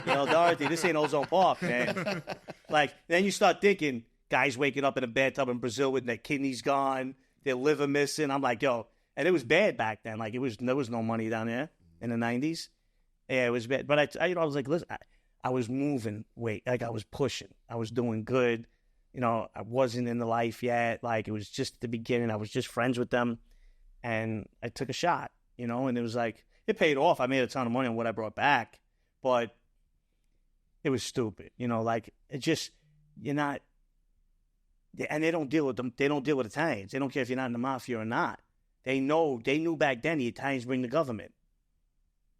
S1: Dorothy, this ain't Ozone Park, man. Like, then you start thinking, guys waking up in a bathtub in Brazil with their kidneys gone, their liver missing. I'm like, yo. And it was bad back then. Like, there was no money down there in the 90s. Yeah, it was bad. But I was like, listen, I was moving weight. Like, I was pushing. I was doing good. I wasn't in the life yet. Like, it was just the beginning. I was just friends with them. And I took a shot, and it was like, it paid off. I made a ton of money on what I brought back. But it was stupid. Like, it just, you're not. And they don't deal with them. They don't deal with Italians. They don't care if you're not in the Mafia or not. They knew back then the Italians bring the government.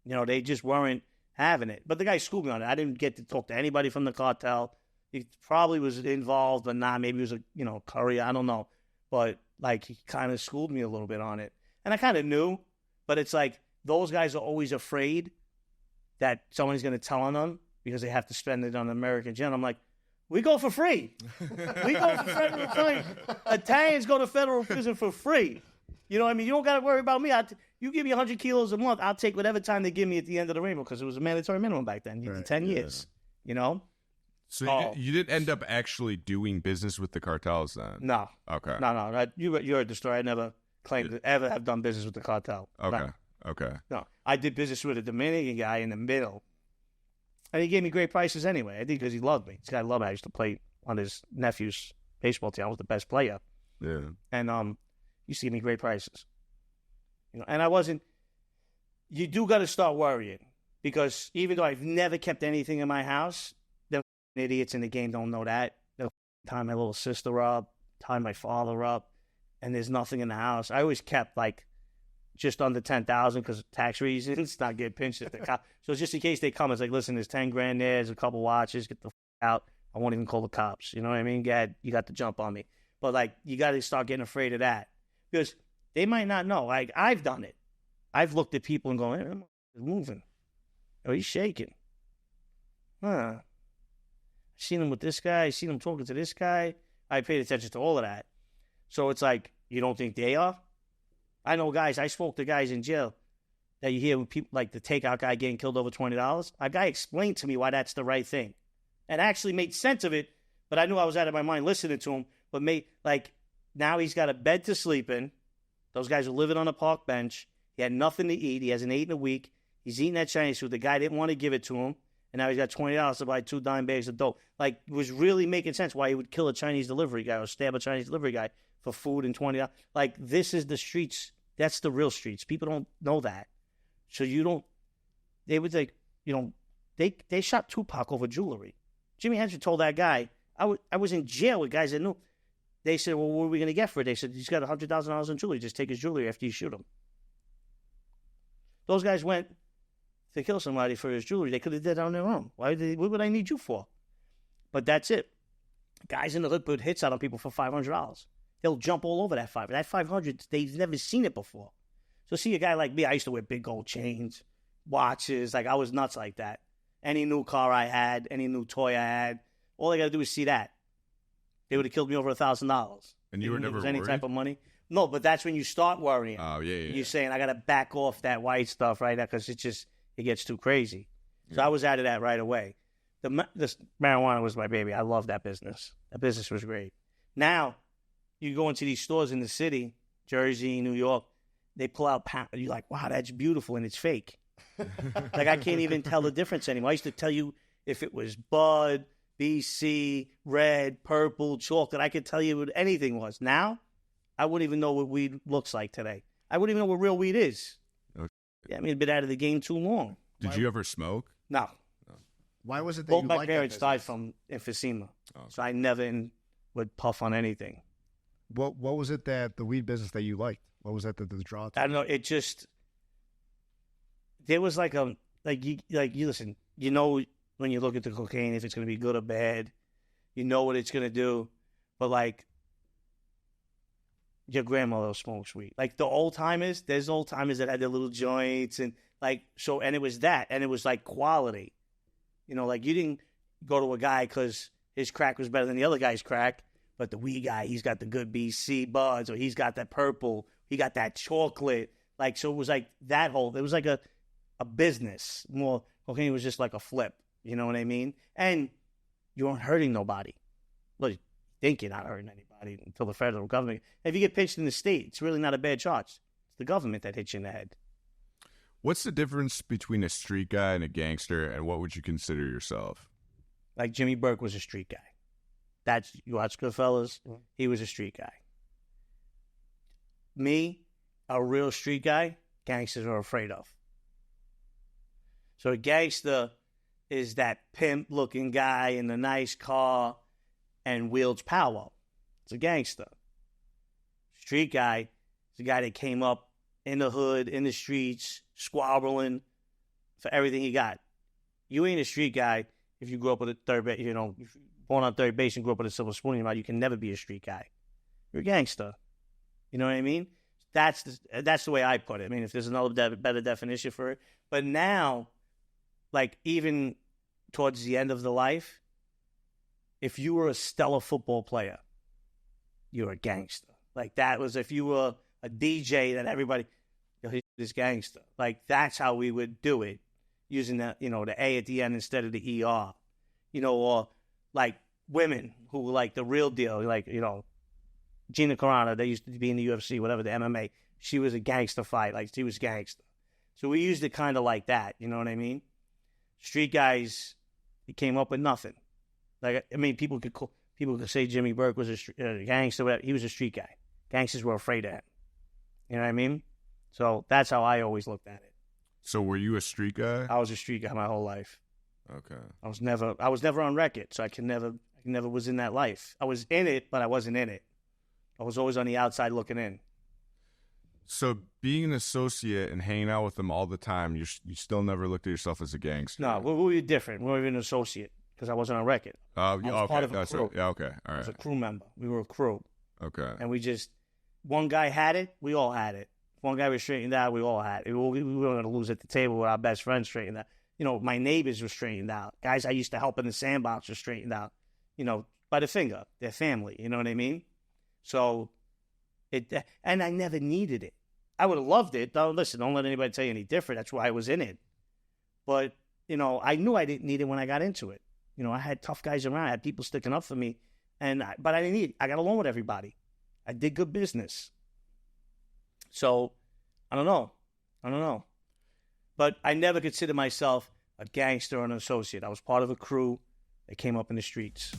S1: They just weren't having it. But the guy schooled me on it. I didn't get to talk to anybody from the cartel. He probably was involved, but not. Maybe he was a courier. I don't know. But, like, he kind of schooled me a little bit on it. And I kind of knew. But it's like, those guys are always afraid that someone's going to tell on them because they have to spend it on American jail. I'm like, we go for free. We go for federal prison. Italians go to federal prison for free. You know what I mean? You don't got to worry about me. You give me 100 kilos a month, I'll take whatever time they give me at the end of the rainbow because it was a mandatory minimum back then. Right. 10 years,
S4: So you didn't end up actually doing business with the cartels then? No. Okay.
S1: No. You heard the story. I never claimed to ever have done business with the cartel.
S4: Okay.
S1: No.
S4: Okay.
S1: No. I did business with a Dominican guy in the middle. And he gave me great prices anyway. I think because he loved me. This guy loved me. I used to play on his nephew's baseball team. I was the best player.
S4: Yeah.
S1: And used to give me great prices. And I wasn't. You do got to start worrying because even though I've never kept anything in my house, the idiots in the game don't know that. They'll tie my little sister up, tie my father up, and there's nothing in the house. I always kept like just under 10,000 because of tax reasons, not get pinched at the cop. So just in case they come, it's like, listen, there's 10 grand there, there's a couple watches, get the out. I won't even call the cops. You know what I mean? You got the jump on me. But like, you got to start getting afraid of that. Because they might not know. Like, I've done it. I've looked at people and going, hey, he's moving. Oh, he's shaking. I've seen him with this guy. I've seen him talking to this guy. I paid attention to all of that. So it's like, you don't think they are? I know guys. I spoke to guys in jail that you hear with people like the takeout guy getting killed over $20. A guy explained to me why that's the right thing. And actually made sense of it, but I knew I was out of my mind listening to him. But now he's got a bed to sleep in. Those guys are living on a park bench. He had nothing to eat. He hasn't eaten a week. He's eating that Chinese food. The guy didn't want to give it to him. And now he's got $20 to buy 2 dime bags of dope. Like, it was really making sense why he would kill a Chinese delivery guy or stab a Chinese delivery guy for food and $20. Like, this is the streets. That's the real streets. People don't know that. So they would like, they shot Tupac over jewelry. Jimi Hendrix told that guy, I was in jail with guys that knew. They said, well, what are we going to get for it? They said, he's got $100,000 in jewelry. Just take his jewelry after you shoot him. Those guys went to kill somebody for his jewelry. They could have did it on their own. What would I need you for? But that's it. Guys in the hood put hits out on people for $500. They'll jump all over that $500. That $500, they've never seen it before. So see a guy like me, I used to wear big gold chains, watches. Like, I was nuts like that. Any new car I had, any new toy I had, all I got to do is see that. They would have killed me over $1,000.
S4: And you were never
S1: worried? Any
S4: worried?
S1: type of money? No, but that's when you start worrying.
S4: Oh, yeah.
S1: You're saying, I got to back off that white stuff right now because it gets too crazy. So I was out of that right away. This marijuana was my baby. I love that business. That business was great. Now, you go into these stores in the city, Jersey, New York, they pull out pound. You're like, wow, that's beautiful, and it's fake. Like, I can't even tell the difference anymore. I used to tell you if it was Bud, BC, red, purple, chocolate. I could tell you what anything was. Now, I wouldn't even know what weed looks like today. I wouldn't even know what real weed is. Okay. Yeah, I mean, I've been out of the game too long.
S4: Did you ever smoke?
S1: No.
S3: Why was it that
S1: Both
S3: you
S1: my
S3: liked
S1: parents
S3: that
S1: died
S3: business?
S1: from emphysema,
S4: Okay.
S1: so I never would puff on anything.
S3: What was it that the weed business that you liked? What was that the draw to?
S1: I don't know. It just there was like you listen. You know when you look at the cocaine if it's going to be good or bad. You know what it's going to do, but like your grandmother smokes weed. Like the old timers, there's old timers that had their little joints and like so, and it was that, and it was like quality. You know, like you didn't go to a guy because his crack was better than the other guy's crack, but the weed guy, he's got the good BC buds, or he's got that purple, he got that chocolate. Like, so it was like that whole, it was like a business. More, cocaine was just like a flip, you know what I mean? And you weren't hurting nobody. Well, you think you're not hurting anybody until the federal government. If you get pinched in the state, it's really not a bad charge. It's the government that hits you in the head.
S4: What's the difference between a street guy and a gangster, and what would you consider yourself?
S1: Like Jimmy Burke was a street guy. You watch Goodfellas? Mm-hmm. He was a street guy. Me, a real street guy, gangsters are afraid of. So a gangster is that pimp-looking guy in the nice car and wields power. It's a gangster. Street guy is a guy that came up in the hood, in the streets, squabbling for everything he got. You ain't a street guy if you grew up with a third base, if you're born on third base and grew up with a silver spoon in your mouth. You can never be a street guy. You're a gangster. You know what I mean? That's the way I put it. I mean, if there's another better definition for it. But now, like even towards the end of the life, if you were a stellar football player, you're a gangster. Like that was if you were a DJ that everybody, he's this gangster. Like that's how we would do it, using the the A at the end instead of the ER, or like women who were like the real deal, like Gina Carano, they used to be in the UFC, whatever, the MMA. She was a gangster fight, like she was gangster. So we used it kind of like that, you know what I mean? Street guys, he came up with nothing. Like I mean, people could say Jimmy Burke was a gangster, whatever. He was a street guy. Gangsters were afraid of him. You know what I mean? So that's how I always looked at it.
S4: So were you a street guy?
S1: I was a street guy my whole life.
S4: Okay.
S1: I was never on record, so I never was in that life. I was in it, but I wasn't in it. I was always on the outside looking in.
S4: So being an associate and hanging out with them all the time, you still never looked at yourself as a gangster?
S1: No, we were different. We were even an associate because I wasn't on record.
S4: I was part
S1: of a crew.
S4: Yeah, okay. All right.
S1: I was a crew member. We were a crew.
S4: Okay.
S1: And one guy had it, we all had it. If one guy was straightened out, we all had it. We were going to lose at the table with our best friends straightened out. My neighbors were straightened out. Guys I used to help in the sandbox were straightened out, by the finger, their family, you know what I mean? So, and I never needed it. I would have loved it. Don't let anybody tell you any different. That's why I was in it. But, I knew I didn't need it when I got into it. I had tough guys around. I had people sticking up for me. But I didn't need it. I got along with everybody. I did good business. So, I don't know. But I never considered myself a gangster or an associate. I was part of a crew that came up in the streets.